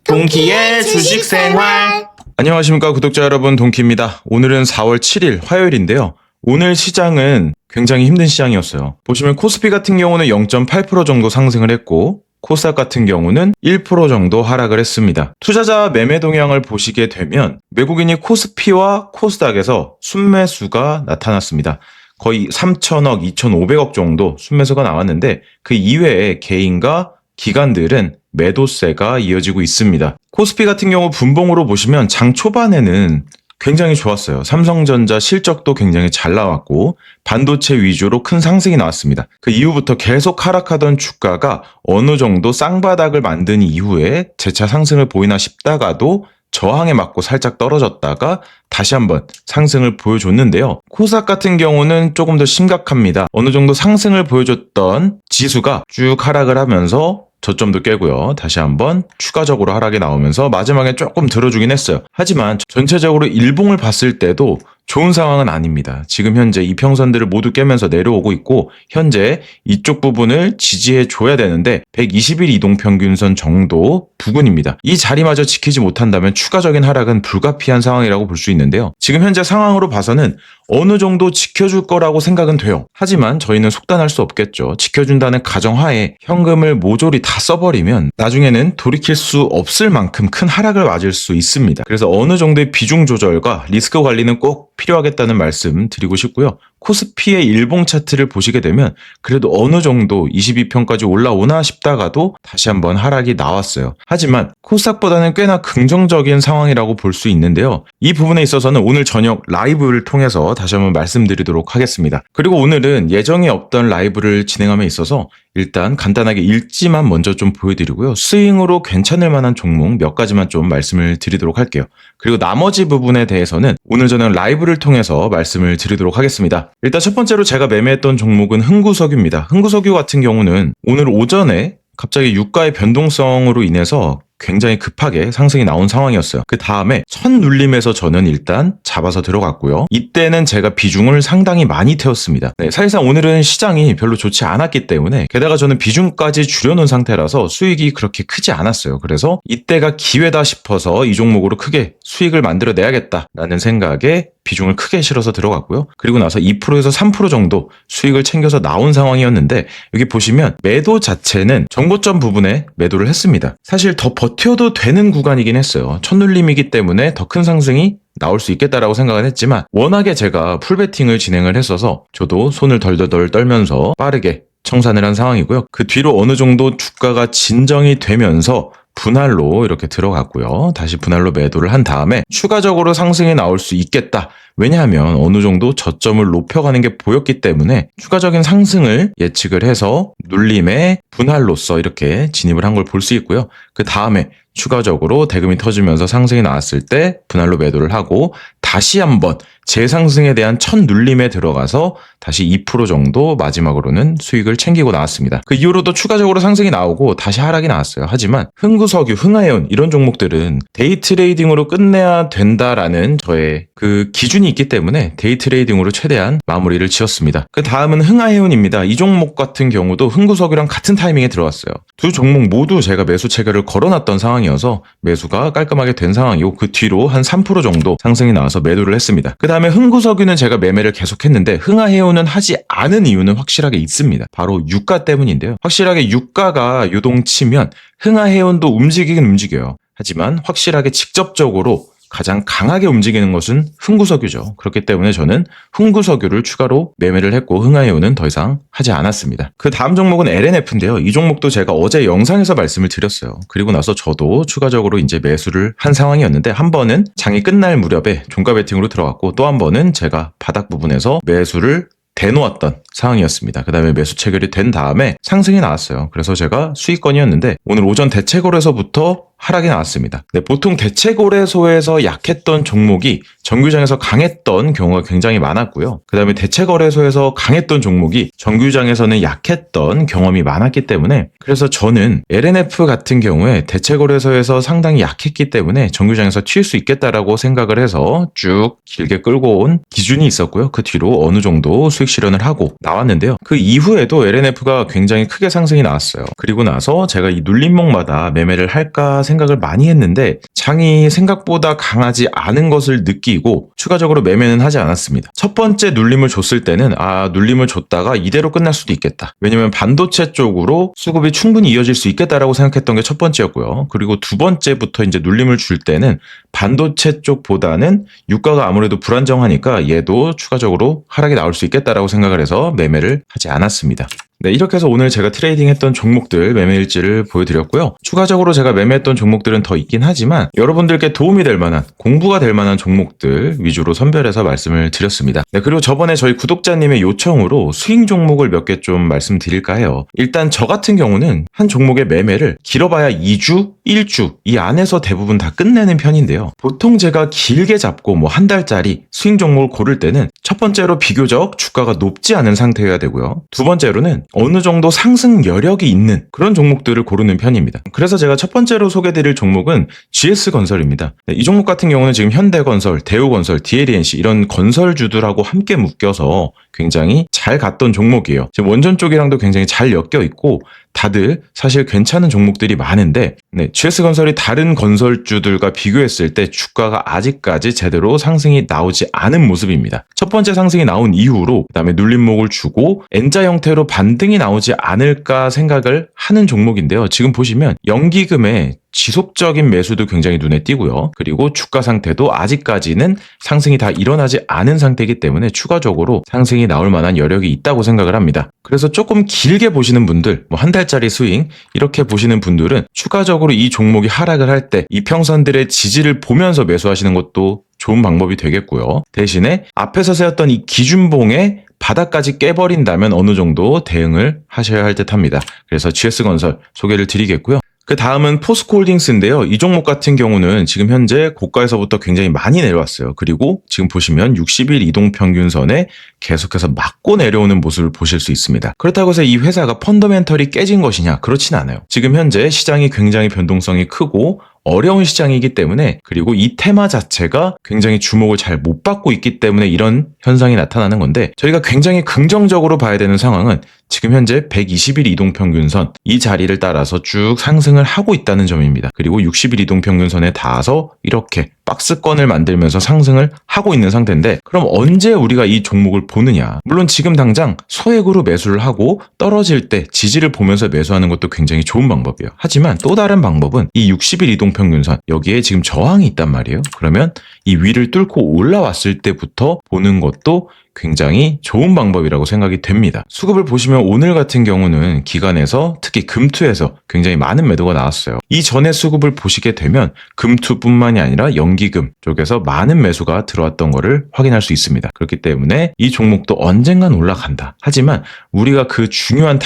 동키의 주식생활. 안녕하십니까 구독자 여러분, 동키입니다. 오늘은 4월 7일 화요일인데요. 오늘 시장은 굉장히 힘든 시장이었어요. 보시면 코스피 같은 경우는 0.8% 정도 상승을 했고 코스닥 같은 경우는 1% 정도 하락을 했습니다. 투자자 매매 동향을 보시게 되면 외국인이 코스피와 코스닥에서 순매수가 나타났습니다. 거의 3천억, 2,500억 정도 순매수가 나왔는데 그 이외에 개인과 기관들은 매도세가 이어지고 있습니다. 코스피 같은 경우 분봉으로 보시면 장 초반에는 굉장히 좋았어요. 삼성전자 실적도 굉장히 잘 나왔고 반도체 위주로 큰 상승이 나왔습니다. 그 이후부터 계속 하락하던 주가가 어느 정도 쌍바닥을 만든 이후에 재차 상승을 보이나 싶다가도 저항에 맞고 살짝 떨어졌다가 다시 한번 상승을 보여줬는데요. 코스닥 같은 경우는 조금 더 심각합니다. 어느 정도 상승을 보여줬던 지수가 쭉 하락을 하면서 저점도 깨고요. 다시 한번 추가적으로 하락이 나오면서 마지막에 조금 들어주긴 했어요. 하지만 전체적으로 일봉을 봤을 때도 좋은 상황은 아닙니다. 지금 현재 이평선들을 모두 깨면서 내려오고 있고 현재 이쪽 부분을 지지해 줘야 되는데 120일 이동평균선 정도 부근입니다. 이 자리마저 지키지 못한다면 추가적인 하락은 불가피한 상황이라고 볼 수 있는데요. 지금 현재 상황으로 봐서는 어느 정도 지켜줄 거라고 생각은 돼요. 하지만 저희는 속단할 수 없겠죠. 지켜준다는 가정하에 현금을 모조리 다 써버리면 나중에는 돌이킬 수 없을 만큼 큰 하락을 맞을 수 있습니다. 그래서 어느 정도의 비중 조절과 리스크 관리는 꼭 필요하겠다는 말씀 드리고 싶고요. 코스피의 일봉 차트를 보시게 되면 그래도 어느 정도 22평까지 올라오나 싶다가도 다시 한번 하락이 나왔어요. 하지만 코스닥보다는 꽤나 긍정적인 상황이라고 볼 수 있는데요. 이 부분에 있어서는 오늘 저녁 라이브를 통해서 다시 한번 말씀드리도록 하겠습니다. 그리고 오늘은 예정에 없던 라이브를 진행함에 있어서 일단 간단하게 일지만 먼저 좀 보여드리고요. 스윙으로 괜찮을 만한 종목 몇 가지만 좀 말씀을 드리도록 할게요. 그리고 나머지 부분에 대해서는 오늘 저녁 라이브를 통해서 말씀을 드리도록 하겠습니다. 일단 첫 번째로 제가 매매했던 종목은 흥구석유입니다. 흥구석유 같은 경우는 오늘 오전에 갑자기 유가의 변동성으로 인해서 굉장히 급하게 상승이 나온 상황이었어요. 그 다음에 첫 눌림에서 저는 일단 잡아서 들어갔고요. 이때는 제가 비중을 상당히 많이 태웠습니다. 사실상 오늘은 시장이 별로 좋지 않았기 때문에 게다가 저는 비중까지 줄여놓은 상태라서 수익이 그렇게 크지 않았어요. 그래서 이때가 기회다 싶어서 이 종목으로 크게 수익을 만들어내야겠다라는 생각에 비중을 크게 실어서 들어갔고요. 그리고 나서 2%에서 3% 정도 수익을 챙겨서 나온 상황이었는데 여기 보시면 매도 자체는 정고점 부분에 매도를 했습니다. 사실 더 버텨도 되는 구간이긴 했어요. 첫눌림이기 때문에 더 큰 상승이 나올 수 있겠다라고 생각은 했지만 워낙에 제가 풀베팅을 진행을 했어서 저도 손을 덜덜덜 떨면서 빠르게 청산을 한 상황이고요. 그 뒤로 어느 정도 주가가 진정이 되면서 분할로 이렇게 들어갔고요. 다시 분할로 매도를 한 다음에 추가적으로 상승이 나올 수 있겠다. 왜냐하면 어느 정도 저점을 높여가는 게 보였기 때문에 추가적인 상승을 예측을 해서 눌림의 분할로서 이렇게 진입을 한 걸 볼 수 있고요. 그 다음에 추가적으로 대금이 터지면서 상승이 나왔을 때 분할로 매도를 하고 다시 한번 재상승에 대한 첫 눌림에 들어가서 다시 2% 정도 마지막으로는 수익을 챙기고 나왔습니다. 그 이후로도 추가적으로 상승이 나오고 다시 하락이 나왔어요. 하지만 흥구석유, 흥하해운 이런 종목들은 데이 트레이딩으로 끝내야 된다라는 저의 그 기준이 있기 때문에 데이 트레이딩으로 최대한 마무리를 지었습니다. 그 다음은 흥하해운입니다. 이 종목 같은 경우도 흥구석유랑 같은 타이밍에 들어왔어요. 두 종목 모두 제가 매수 체결을 걸어놨던 상황이어서 매수가 깔끔하게 된 상황이고 그 뒤로 한 3% 정도 상승이 나와서 매도를 했습니다. 그 다음에 흥구석유는 제가 매매를 계속했는데 흥하해운은 하지 않은 이유는 확실하게 있습니다. 바로 유가 때문인데요. 확실하게 유가가 요동치면 흥하해운도 움직이긴 움직여요. 하지만 확실하게 직접적으로 가장 강하게 움직이는 것은 흥구석유죠. 그렇기 때문에 저는 흥구석유를 추가로 매매를 했고 흥하해운은 더 이상 하지 않았습니다. 그 다음 종목은 LNF인데요. 이 종목도 제가 어제 영상에서 말씀을 드렸어요. 그리고 나서 저도 추가적으로 이제 매수를 한 상황이었는데 한 번은 장이 끝날 무렵에 종가 베팅으로 들어갔고 또 한 번은 제가 바닥 부분에서 매수를 대놓았던 상황이었습니다. 그 다음에 매수 체결이 된 다음에 상승이 나왔어요. 그래서 제가 수익권이었는데 오늘 오전 대체거래소부터 하락이 나왔습니다. 네, 보통 대체거래소에서 약했던 종목이 정규장에서 강했던 경우가 굉장히 많았고요. 그 다음에 대체거래소에서 강했던 종목이 정규장에서는 약했던 경험이 많았기 때문에 그래서 저는 LNF 같은 경우에 대체거래소에서 상당히 약했기 때문에 정규장에서 튀을 수 있겠다라고 생각을 해서 쭉 길게 끌고 온 기준이 있었고요. 그 뒤로 어느 정도 수익 실현을 하고 나왔는데요. 그 이후에도 LNF가 굉장히 크게 상승이 나왔어요. 그리고 나서 제가 이 눌림목마다 매매를 할까 생각을 많이 했는데 장이 생각보다 강하지 않은 것을 느끼고 추가적으로 매매는 하지 않았습니다. 첫 번째 눌림을 줬을 때는 눌림을 줬다가 이대로 끝날 수도 있겠다. 왜냐면 반도체 쪽으로 수급이 충분히 이어질 수 있겠다라고 생각했던 게 첫 번째였고요. 그리고 두 번째부터 이제 눌림을 줄 때는 반도체 쪽보다는 유가가 아무래도 불안정하니까 얘도 추가적으로 하락이 나올 수 있겠다라고 생각을 해서 매매를 하지 않았습니다. 네, 이렇게 해서 오늘 제가 트레이딩했던 종목들 매매일지를 보여드렸고요. 추가적으로 제가 매매했던 종목들은 더 있긴 하지만 여러분들께 도움이 될 만한, 공부가 될 만한 종목들 위주로 선별해서 말씀을 드렸습니다. 네, 그리고 저번에 저희 구독자님의 요청으로 스윙 종목을 몇 개 좀 말씀드릴까 해요. 일단 저 같은 경우는 한 종목의 매매를 길어봐야 2주, 1주 이 안에서 대부분 다 끝내는 편인데요. 보통 제가 길게 잡고 한 달짜리 스윙 종목을 고를 때는 첫 번째로 비교적 주가가 높지 않은 상태여야 되고요. 두 번째로는 어느 정도 상승 여력이 있는 그런 종목들을 고르는 편입니다. 그래서 제가 첫 번째로 소개드릴 종목은 GS건설입니다. 네, 이 종목 같은 경우는 지금 현대건설, 대우건설, DLNC 이런 건설주들하고 함께 묶여서 굉장히 잘 갔던 종목이에요. 지금 원전 쪽이랑도 굉장히 잘 엮여 있고 다들 사실 괜찮은 종목들이 많은데 GS건설이 다른 건설주들과 비교했을 때 주가가 아직까지 제대로 상승이 나오지 않은 모습입니다. 첫 번째 상승이 나온 이후로 그다음에 눌림목을 주고 N자 형태로 반등이 나오지 않을까 생각을 하는 종목인데요. 지금 보시면 연기금에 지속적인 매수도 굉장히 눈에 띄고요. 그리고 주가 상태도 아직까지는 상승이 다 일어나지 않은 상태이기 때문에 추가적으로 상승이 나올 만한 여력이 있다고 생각을 합니다. 그래서 조금 길게 보시는 분들, 한 달짜리 스윙 이렇게 보시는 분들은 추가적으로 이 종목이 하락을 할 때 이평선들의 지지를 보면서 매수하시는 것도 좋은 방법이 되겠고요. 대신에 앞에서 세웠던 이 기준봉의 바닥까지 깨버린다면 어느 정도 대응을 하셔야 할 듯 합니다. 그래서 GS건설 소개를 드리겠고요. 그 다음은 포스코홀딩스인데요. 이 종목 같은 경우는 지금 현재 고가에서부터 굉장히 많이 내려왔어요. 그리고 지금 보시면 60일 이동평균선에 계속해서 맞고 내려오는 모습을 보실 수 있습니다. 그렇다고 해서 이 회사가 펀더멘털이 깨진 것이냐? 그렇진 않아요. 지금 현재 시장이 굉장히 변동성이 크고 어려운 시장이기 때문에 그리고 이 테마 자체가 굉장히 주목을 잘 못 받고 있기 때문에 이런 현상이 나타나는 건데 저희가 굉장히 긍정적으로 봐야 되는 상황은 지금 현재 120일 이동평균선 이 자리를 따라서 쭉 상승을 하고 있다는 점입니다. 그리고 60일 이동평균선에 닿아서 이렇게 박스권을 만들면서 상승을 하고 있는 상태인데 그럼 언제 우리가 이 종목을 보느냐? 물론 지금 당장 소액으로 매수를 하고 떨어질 때 지지를 보면서 매수하는 것도 굉장히 좋은 방법이에요. 하지만 또 다른 방법은 이 60일 이동평균선 여기에 지금 저항이 있단 말이에요. 그러면 이 위를 뚫고 올라왔을 때부터 보는 것도 굉장히 좋은 방법이라고 생각이 됩니다. 수급을 보시면 오늘 같은 경우는 기관에서 특히 금투에서 굉장히 많은 매도가 나왔어요. 이전의 수급을 보시게 되면 금투뿐만이 아니라 연기금 쪽에서 많은 매수가 들어왔던 거를 확인할 수 있습니다. 그렇기 때문에 이 종목도 언젠간 올라간다. 하지만 우리가 그 중요한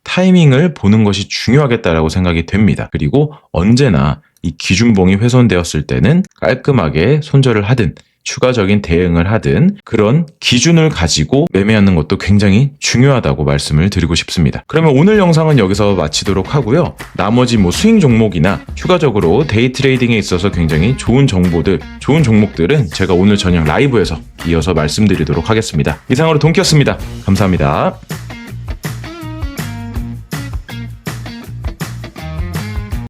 타이밍을 보는 것이 중요하겠다라고 생각이 됩니다. 그리고 언제나 이 기준봉이 훼손되었을 때는 깔끔하게 손절을 하든 추가적인 대응을 하든 그런 기준을 가지고 매매하는 것도 굉장히 중요하다고 말씀을 드리고 싶습니다. 그러면 오늘 영상은 여기서 마치도록 하고요. 나머지 스윙 종목이나 추가적으로 데이 트레이딩에 있어서 굉장히 좋은 정보들, 좋은 종목들은 제가 오늘 저녁 라이브에서 이어서 말씀드리도록 하겠습니다. 이상으로 동키였습니다. 감사합니다.